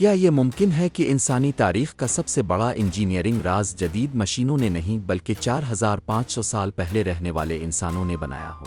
کیا یہ ممکن ہے کہ انسانی تاریخ کا سب سے بڑا انجینئرنگ راز جدید مشینوں نے نہیں بلکہ 4500 سال پہلے رہنے والے انسانوں نے بنایا ہو؟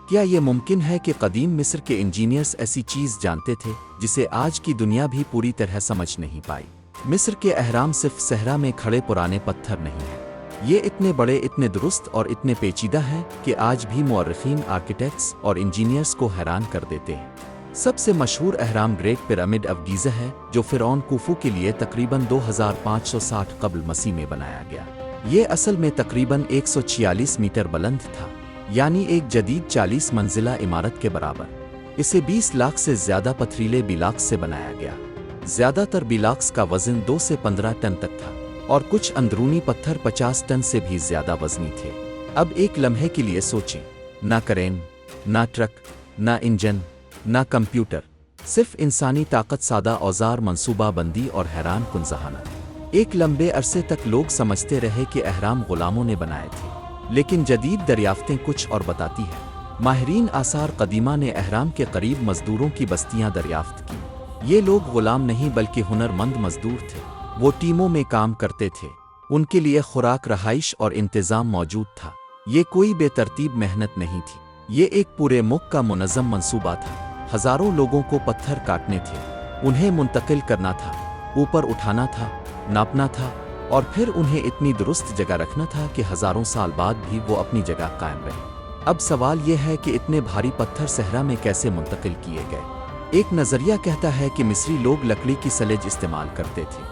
کیا یہ ممکن ہے کہ قدیم مصر کے انجینئرز ایسی چیز جانتے تھے جسے آج کی دنیا بھی پوری طرح سمجھ نہیں پائی؟ مصر کے اہرام صرف صحرا میں کھڑے پرانے پتھر نہیں ہیں، یہ اتنے بڑے، اتنے درست اور اتنے پیچیدہ ہیں کہ آج بھی مورخین، آرکیٹیکٹس اور انجینئرز کو حیران کر دیتے ہیں۔ سب سے مشہور اہرام گریٹ پیرامڈ آف گیزا ہے، جو فرعون خوفو کے لیے تقریباً 2560 قبل مسیح میں بنایا گیا۔ یہ اصل میں تقریباً 146 میٹر بلند تھا، یعنی ایک جدید 40 منزلہ عمارت کے برابر۔ اسے 20 لاکھ سے زیادہ پتھریلے بلاکس سے بنایا گیا۔ زیادہ تر بلاکس کا وزن 2 سے 15 ٹن تک تھا، اور کچھ اندرونی پتھر 50 ٹن سے بھی زیادہ وزنی تھے۔ اب ایک لمحے کے لیے سوچیں، نہ کرین، نہ ٹرک، نہ انجن، نہ کمپیوٹر، صرف انسانی طاقت، سادہ اوزار، منصوبہ بندی اور حیران کن ذہانت۔ ایک لمبے عرصے تک لوگ سمجھتے رہے کہ اہرام غلاموں نے بنائے تھے، لیکن جدید دریافتیں کچھ اور بتاتی ہیں۔ ماہرین آثار قدیمہ نے اہرام کے قریب مزدوروں کی بستیاں دریافت کی۔ یہ لوگ غلام نہیں بلکہ ہنر مند مزدور تھے، وہ ٹیموں میں کام کرتے تھے، ان کے لیے خوراک، رہائش اور انتظام موجود تھا۔ یہ کوئی بے ترتیب محنت نہیں تھی، یہ ایک پورے ملک کا منظم منصوبہ تھا۔ ہزاروں لوگوں کو پتھر کاٹنے تھے، انہیں منتقل کرنا تھا، اوپر اٹھانا تھا، ناپنا تھا، اور پھر انہیں اتنی درست جگہ رکھنا تھا کہ ہزاروں سال بعد بھی وہ اپنی جگہ قائم رہے۔ اب سوال یہ ہے کہ اتنے بھاری پتھر صحرا میں کیسے منتقل کیے گئے؟ ایک نظریہ کہتا ہے کہ مصری لوگ لکڑی کی سلیج استعمال کرتے تھے۔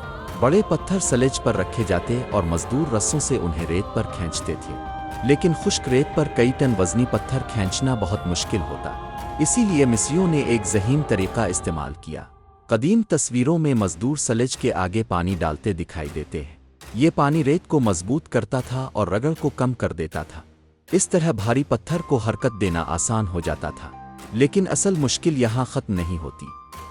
بڑے پتھر سلیج پر رکھے جاتے اور مزدور رسوں سے انہیں ریت پر کھینچتے تھے، لیکن خشک ریت پر کئی ٹن وزنی پتھر کھینچنا بہت مشکل ہوتا۔ اسی لیے مصریوں نے ایک ذہین طریقہ استعمال کیا۔ قدیم تصویروں میں مزدور سلیج کے آگے پانی ڈالتے دکھائی دیتے ہیں۔ یہ پانی ریت کو مضبوط کرتا تھا اور رگڑ کو کم کر دیتا تھا۔ اس طرح بھاری پتھر کو حرکت دینا آسان ہو جاتا تھا۔ لیکن اصل مشکل یہاں ختم نہیں ہوتی۔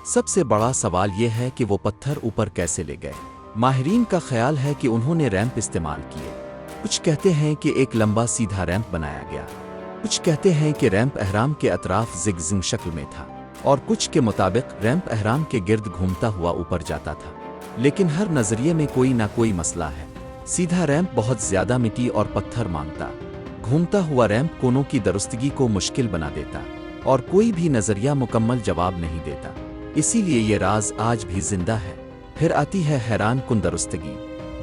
سب سے بڑا سوال یہ ہے کہ وہ پتھر اوپر کیسے لے گئے؟ ماہرین کا خیال ہے کہ انہوں نے ریمپ استعمال کیے۔ کچھ کہتے ہیں کہ ایک لمبا سیدھا ریمپ بنایا گیا، کچھ کہتے ہیں کہ ریمپ اہرام کے اطراف زگزگ شکل میں تھا، اور کچھ کے مطابق ریمپ اہرام کے گرد گھومتا ہوا اوپر جاتا تھا۔ لیکن ہر نظریے میں کوئی نہ کوئی مسئلہ ہے۔ سیدھا ریمپ بہت زیادہ مٹی اور پتھر مانگتا، گھومتا ہوا ریمپ کونوں کی درستگی کو مشکل بنا دیتا، اور کوئی بھی نظریہ مکمل جواب نہیں دیتا۔ اسی لیے یہ راز آج بھی زندہ ہے۔ پھر آتی ہے حیران کن درستگی۔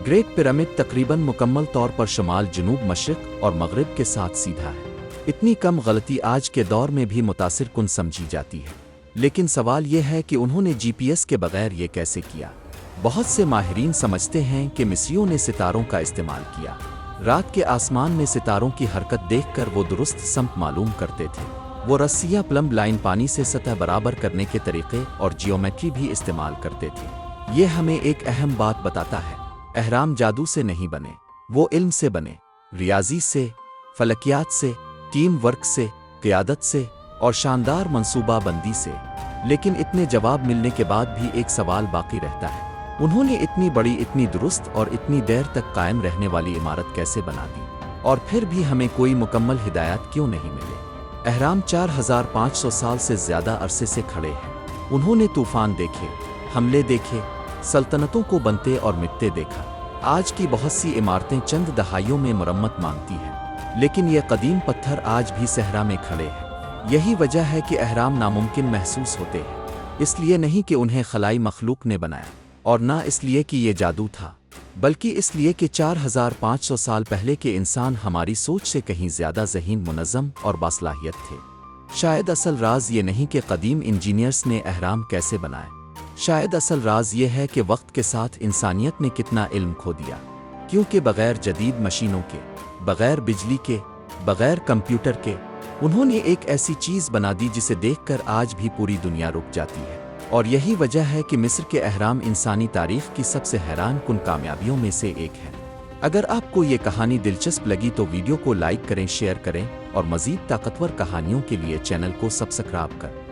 گریٹ پیرامڈ تقریباً مکمل طور پر شمال، جنوب، مشرق اور مغرب کے ساتھ سیدھا ہے۔ اتنی کم غلطی آج کے دور میں بھی متاثر کن سمجھی جاتی ہے۔ لیکن سوال یہ ہے کہ انہوں نے جی پی ایس کے بغیر یہ کیسے کیا؟ بہت سے ماہرین سمجھتے ہیں کہ مصریوں نے ستاروں کا استعمال کیا۔ رات کے آسمان میں ستاروں کی حرکت دیکھ کر وہ درست سمت معلوم کرتے تھے۔ وہ رسیاں، پلمب لائن، پانی سے سطح برابر کرنے کے طریقے اور جیومیٹری بھی استعمال کرتے تھے۔ یہ ہمیں ایک اہم بات بتاتا ہے، اہرام جادو سے نہیں بنے، وہ علم سے بنے، ریاضی سے، فلکیات سے، ٹیم ورک سے، قیادت سے اور شاندار منصوبہ بندی سے۔ لیکن اتنے جواب ملنے کے بعد بھی ایک سوال باقی رہتا ہے، انہوں نے اتنی بڑی، اتنی درست اور اتنی دیر تک قائم رہنے والی عمارت کیسے بنا دی؟ اور پھر بھی ہمیں کوئی مکمل ہدایات کیوں نہیں ملے؟ اہرام 4500 سال سے زیادہ عرصے سے کھڑے ہیں۔ انہوں نے طوفان دیکھے، حملے دیکھے، سلطنتوں کو بنتے اور مٹتے دیکھا۔ آج کی بہت سی عمارتیں چند دہائیوں میں مرمت مانگتی ہیں، لیکن یہ قدیم پتھر آج بھی صحرا میں کھڑے ہیں۔ یہی وجہ ہے کہ اہرام ناممکن محسوس ہوتے ہیں، اس لیے نہیں کہ انہیں خلائی مخلوق نے بنایا، اور نہ اس لیے کہ یہ جادو تھا، بلکہ اس لیے کہ 4500 سال پہلے کے انسان ہماری سوچ سے کہیں زیادہ ذہین، منظم اور باصلاحیت تھے۔ شاید اصل راز یہ نہیں کہ قدیم انجینئرز نے اہرام کیسے بنائے، شاید اصل راز یہ ہے کہ وقت کے ساتھ انسانیت نے کتنا علم کھو دیا، کیونکہ بغیر جدید مشینوں کے، بغیر بجلی کے، بغیر کمپیوٹر کے، انہوں نے ایک ایسی چیز بنا دی جسے دیکھ کر آج بھی پوری دنیا رک جاتی ہے۔ اور یہی وجہ ہے کہ مصر کے اہرام انسانی تاریخ کی سب سے حیران کن کامیابیوں میں سے ایک ہے۔ اگر آپ کو یہ کہانی دلچسپ لگی تو ویڈیو کو لائک کریں، شیئر کریں، اور مزید طاقتور کہانیوں کے لیے چینل کو سبسکرائب کریں۔